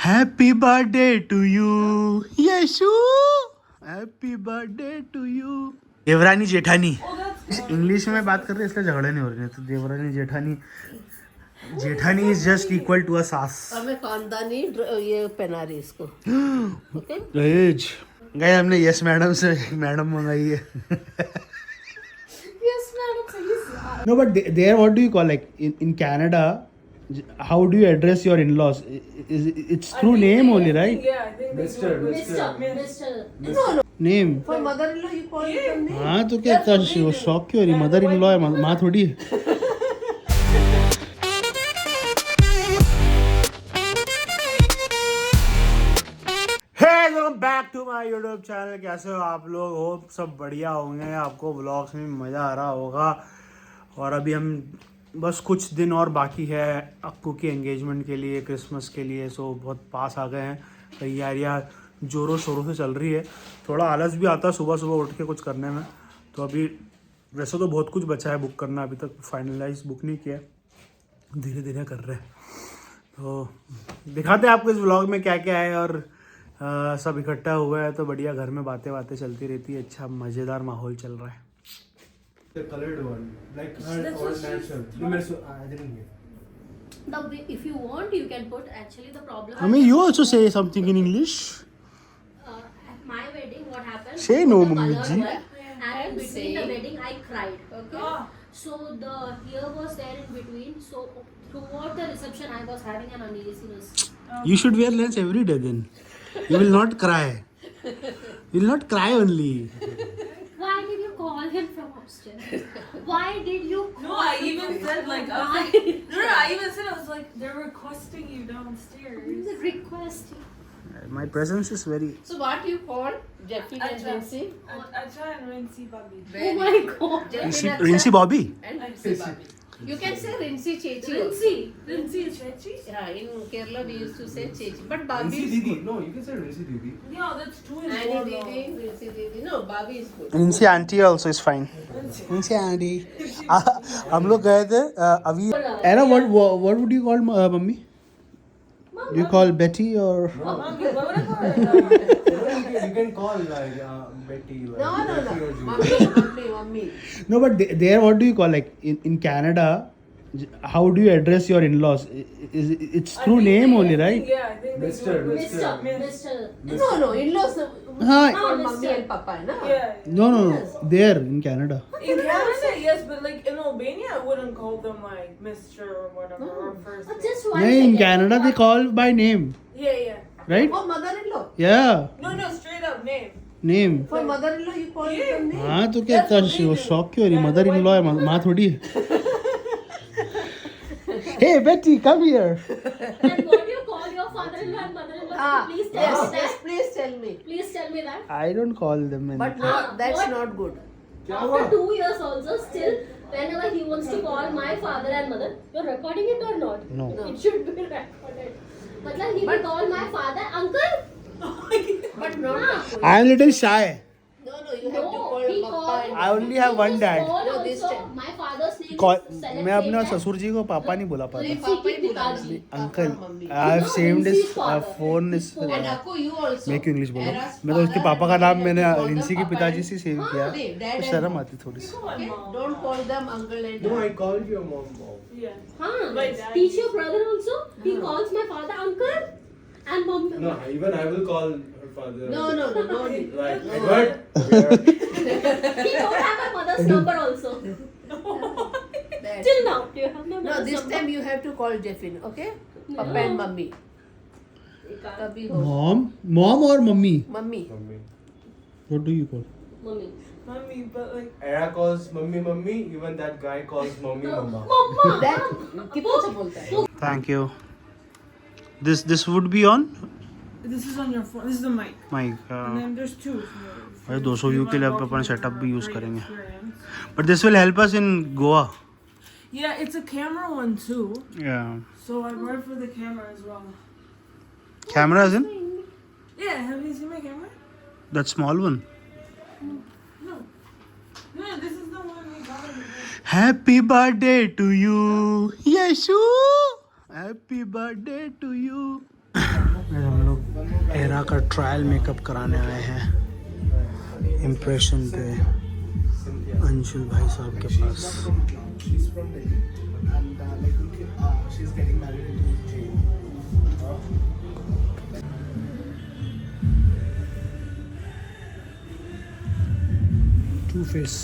Happy birthday to you Yashu, happy birthday to you. देवरानी जेठानी, English में बात कर रहे हैं इसलिए झगड़े नहीं हो रहे। तो देवरानी जेठानी, jethani is just equal to a saas. हमें खानदानी ये पहना रही इसको। ओके गएज गए हमने यस मैडम से मैडम मंगाई है। Yes madam. No but there what do you call like in Canada, how do you address your in-laws? It's through name only, right? Yeah, I think Mister. Name. For mother-in-law you call them name. हाँ तो क्या इतना शौक क्यों हो रही? Mother in law है, माँ थोड़ी है। Hey, welcome back to my YouTube channel। कैसे हो आप लोग? होप सब बढ़िया होंगे, आपको व्लॉग्स में मज़ा आ रहा होगा। और अभी हम बस कुछ दिन और बाकी है अक्कू की एंगेजमेंट के लिए, क्रिसमस के लिए। सो बहुत पास आ गए हैं, तैयारियाँ ज़ोरों शोरों से चल रही है। थोड़ा आलस भी आता है सुबह सुबह उठ के कुछ करने में। तो अभी वैसे तो बहुत कुछ बचा है बुक करना, अभी तक फाइनलाइज बुक नहीं किया, धीरे धीरे कर रहे हैं। तो दिखाते हैं आपको इस व्लॉग में क्या क्या है। और सब इकट्ठा हुआ है तो बढ़िया, घर में बातें बातें चलती रहती है। अच्छा मज़ेदार माहौल चल रहा है। The colored one, like her or natural. I didn't get. If you want, you can put. Actually, the problem. I mean, you also say something in English. At my wedding, what happened? Say no, the mummy colored ji. one, and in between the wedding, I cried. Okay. So the hair was there in between. So throughout the reception, I was having an uneasiness. You should wear lens every day then. You will not cry. You will not cry only. Why did you call him from upstairs? Why did you? No, I even said like I was like I even said I was like they're requesting you downstairs. Request. My presence is very. So what you call Jeffy and Acha. Nancy? Acha and Rincy Bobby. Oh my God. Rincy Bobby. And Rincy Bobby. You can say Rincy Chechi. Rincy is Chechi? Yeah, in Kerala we used to say Chechi, but Bobby Rinsi is Didi. good. No, you can say Rinsi Didi. Yeah, that's two in Annie one. Didi, Rincy Didi. No, Bobby is good. Rincy auntie also is fine. Rincy auntie. हम लोग गए थे अभी। Anna, what would you call mummy? Do you call Betty or? Mommy, what would I call her? You can call like Betty. Like No. Betty or Julie. Mummy. No, but there what do you call like in Canada? How do you address your in-laws? It's through name only, right? Yeah, I think Mister. Mister. No, in-laws. हाँ. Call mummy Mister. and papa, na? Yeah. No. There in Canada. In Canada, yes, but like in Albania, I wouldn't call them like Mr. or whatever or first name. Just one No, in second. Canada they call by name, Yeah. right? For mother-in-law. Yeah, No, straight up name. name. For mother-in-law you call them name. हाँ तो क्या इतना शौक क्यों हो रही? Mother in law है, माँ थोड़ी है। Hey Betty, come here. And what do you call your father-in-law and mother-in-law? Please tell me Yes, that. please tell me. Please tell me that. I don't call them But anything. no, that's What? not good. After 2 years also, still, whenever he wants to call my father and mother, you're recording it or not? No. It should be recorded. Matlab he will call my father uncle. But not हाँ. that way. I am little shy. No, you have to call he papa called. and I only have one dad. No, this also, time. my father's name Call, is select मैं अपने name है. ससुर जी को पापा नहीं बोला पाता। Rinsi की पिताजी. Uncle, mummy. I have No, saved his Rinsi's father. phone is. And Akko, you also. मैं क्यों इंग्लिश बोल रहा Era's हूँ? मैं तो उसके father पापा का and नाम mother, मैंने you call them रिंसी के papa पिताजी and- से सेव किया, They, dad तो and शर्म mom. आती थोड़ी सी। Okay? Don't call them uncle and No, I called your mom. Yeah. हाँ. My dad Teach your used to- brother also. He calls my father uncle and mom. No, even I will call her father. No, don't. Like Edward. Where? He don't have my mother's number also. That's- Till now, you have my No, mother's this number. time you have to call Jeffin, okay? Papa and mummy. Kabhi ho. Mom or mummy? Mummy. Mummy. What do you call? Mummy. Mommy, but like Era calls mummy. Even that guy calls mommy mama. Mama. That कितना से बोलता है? Thank you. This would be on this is on your phone. This is the mic. mic. And then there's two. भाई 200 view के लिए अब अपन setup भी use करेंगे. But this will help us in Goa. Yeah, it's a camera one too. Yeah. So I brought it for the camera as well. Cameras in Yeah, have you seen my camera? that small one. No. No, this is the one we got. Happy birthday to you, Yeshu. Happy birthday to you. Neha का trial makeup कराने आए हैं impression पे अंशुल भाई साहब के पास। She's from Delhi, and she's getting married in June. To face.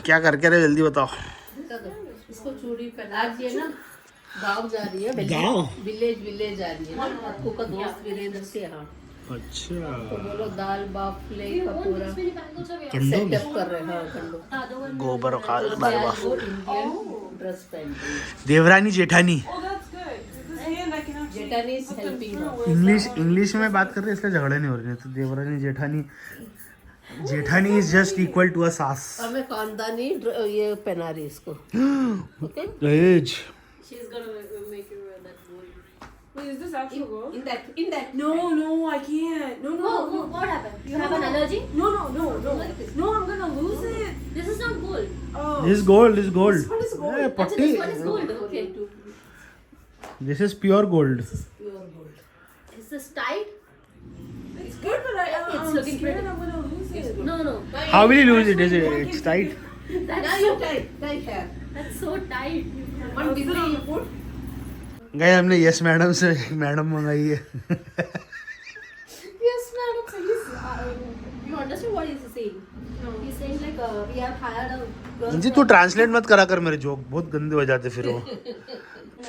क्या करके रहे जल्दी बताओ। इसको चूड़ी पहना दिए ना, गाँव जा रही है। गाँव? विलेज जा रही है ना। आपको का दोस्त वीरेंद्र से। हाँ, अच्छा, तो बोलो दाल बाफले का पूरा कंडो सेटअप कर रहे हैं। हाँ, कंडो गोबर खा दाल बाफ। इंडियन ड्रेस पहन रही है। Devrani Jethani. Oh, that's good. This hand I can actually. जेठानी इज हेल्पिंग। इंग्लिश में बात कर रहे हैं इसलिए झगड़े नहीं हो रहे। तो देवरानी jethani is just equal to a saas. और मैं खानदानी ये पहना रही इसको। ओके, दहेज। She's gonna make you wear that gold. Wait, is this actual gold? in that No, I can't. No. Oh, what happened? You have an allergy? No. No, I'm gonna lose it. This is not gold. Oh. This gold is gold. This one is gold. Hey, Achha, पट्टी। this one is gold. Okay. This is pure gold. Pure gold. Is this tight? It's good, but It's I'm looking scared pretty. I'm gonna lose it. No. How will you lose it? Is it's tight? That's Now so, you tie hair. that's so tight. One degree you put. गए हमने yes madam से madam मंगाई है। Yes, madam. So you understand what he's saying? No. He's saying like we have hired a girl. जी तू translate मत करा कर मेरे जोक, बहुत गंदे हो जाते फिर वो।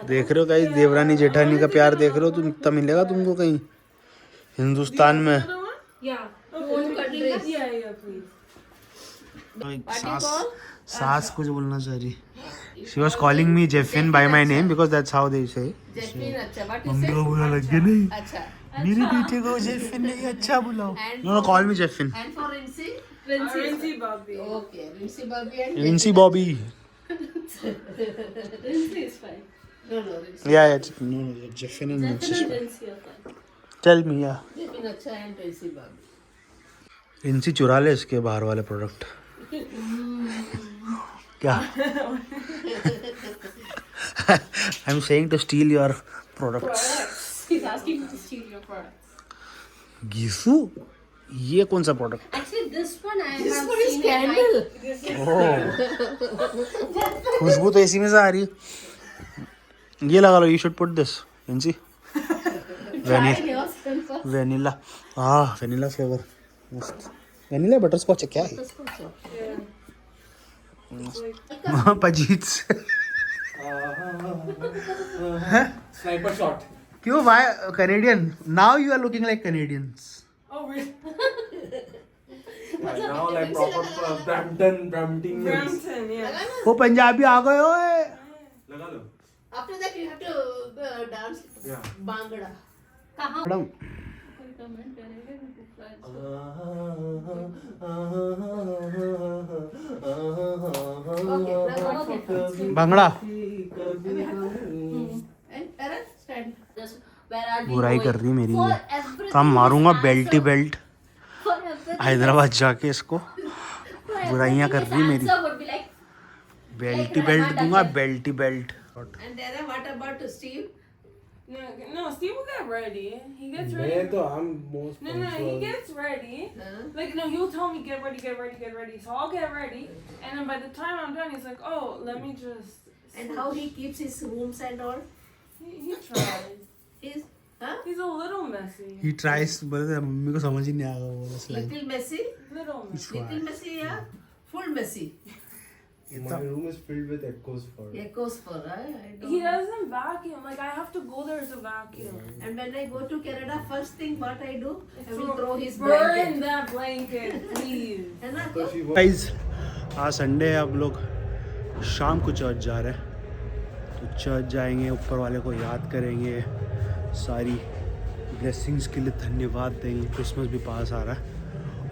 देख रहे हो गाइस, देवरानी जेठानी का प्यार देख रहे हो तुम। इतना मिलेगा तुमको कहीं हिंदुस्तान में। Another one? Yeah. Yeah, please. सास कुछ बोलना चाह रही। She was calling me Jeffin by my name because that's how they say. Jasmine. अच्छा, what you मम्मी say? को बुरा लग गया नहीं। अच्छा। मेरी बेटे को जेफिन नहीं अच्छा बुलाओ। No, call me Jeffin. And for Rincy? Rincy Bobby. Okay, Rincy Bobby and Rincy Bobby. Rincy is fine. No, Rincy. Yeah, no, Jeffin and Jeffin Rincy. and Rincy are fine. Tell me, yeah. Jeffin अच्छा and Rincy Bobby. Rincy चुरा ले इसके बाहर वाले product. क्या? I'm saying to steal your products. He's asking me to steal your products. गीसू, ये कौन सा product? Actually, this one I This have one is seen candle. खुशबू तो इसी में से आ रही है। ये लगा लो, you should put this, Rincy. Vanilla. हाँ, वेनिला फ्लेवर मस्त। वेनिला बटरस्कॉच है क्या है? पजीत। Sniper shot. क्यों? Why Canadian? Now you are looking like Canadians. Oh, really? Now like proper Brampton. Brampton, yeah. वो पंजाबी आ गए ओए। लगा लो. After that you have to dance Yeah. Bhangra. कहाँ? Madam, bhangra. And Aaron, stand. Just where are we बुराई going? कर रही मेरी For ये। everything तो हम मारूंगा is belt he answer. Belt For everything Hyderabad जाके इसको। for बुराइयां कर everything रही his मेरी। answer would be like, belt ही बेल्ट दूंगा, बेल्ट ही belt. And then what about Steve? No, Steve will get ready. He gets मैं ready. तो I'm most No, punctual. he gets ready. Huh? Like, no, he'll tell me, get ready. So I'll get ready. And then by the time I'm done, he's like, oh, let me just. And how he keeps his rooms and all? He tries. He's, huh? He's a little messy. ही ट्राइस बोले, mummy को समझ ही नहीं आएगा वो slang. Little messy? Little messy. Little messy, yeah? Full messy. My room is filled with echoes for. Echoes for, huh? I don't He know. doesn't vacuum. Like, I have to go there to vacuum. And when I go to Canada, first thing what I do, I will throw his Burn blanket. that blanket, please. है ना? So she was. Guys, आज Sunday है, अब लोग शाम को church जा रहे हैं। तो चर्च जाएंगे, ऊपर वाले को याद करेंगे, सारी ब्लेसिंग्स के लिए धन्यवाद देंगे। क्रिसमस भी पास आ रहा है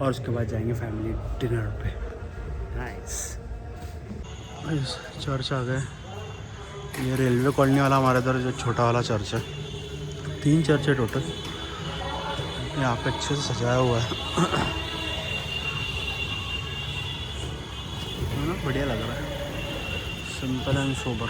और उसके बाद जाएंगे फैमिली डिनर पे। नाइस। चर्च आ गए। ये रेलवे कॉलोनी वाला हमारे इधर जो छोटा वाला चर्च है। 3 चर्च है टोटल। यहाँ पे अच्छे से सजाया हुआ है ना, बढ़िया लग रहा है। Simple and sober.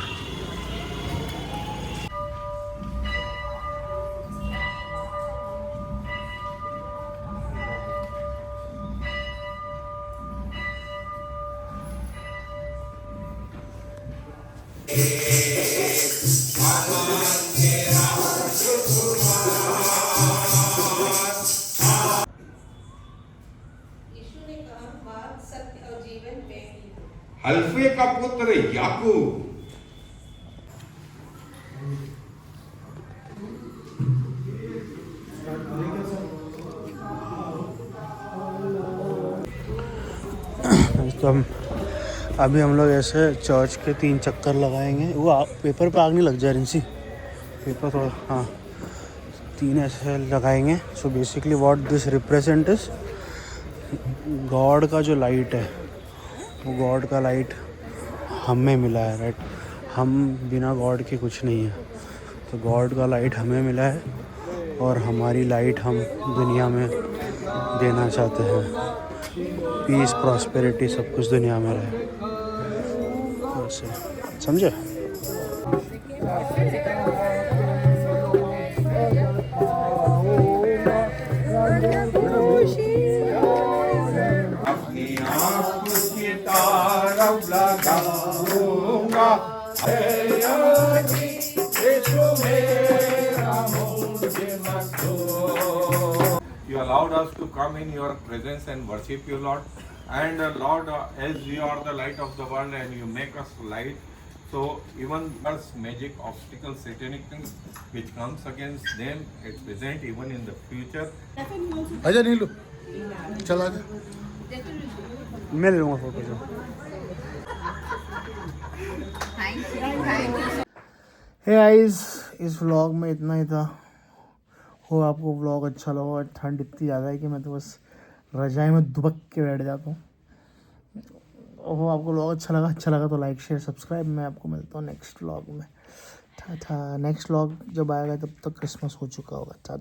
हल्फे का पुत्र याकूब तो अभी हम लोग ऐसे चर्च के 3 चक्कर लगाएंगे। वो पेपर पे आग नहीं लग जाए रिंसी, पेपर थोड़ा, हाँ 3 ऐसे लगाएंगे। So basically what this represent is God का जो लाइट है, वो गॉड का लाइट हमें मिला है, राइट। हम बिना गॉड के कुछ नहीं है, तो गॉड का लाइट हमें मिला है और हमारी लाइट हम दुनिया में देना चाहते हैं। पीस, प्रॉस्पेरिटी, सब कुछ दुनिया में रहे, वैसे समझे। अपनी आँख की तारफ लगाऊंगा You allowed us to come in your presence and worship you, Lord. And Lord, as you are the light of the world and you make us light, so even there's magic, obstacles, satanic things which comes against them at present, even in the future. आजा नीलू, चल आजा। मैं ले लूँगा photo जो। Hey guys, इस vlog में इतना ही था। हो आपको व्लॉग अच्छा लगा। ठंड इतनी ज़्यादा है कि मैं तो बस रजाई में दुबक के बैठ जाता हूँ। हो आपको व्लॉग अच्छा लगा तो लाइक शेयर सब्सक्राइब। मैं आपको मिलता हूँ नेक्स्ट व्लॉग में। था नेक्स्ट व्लॉग जब आएगा तब तक क्रिसमस हो चुका होगा। था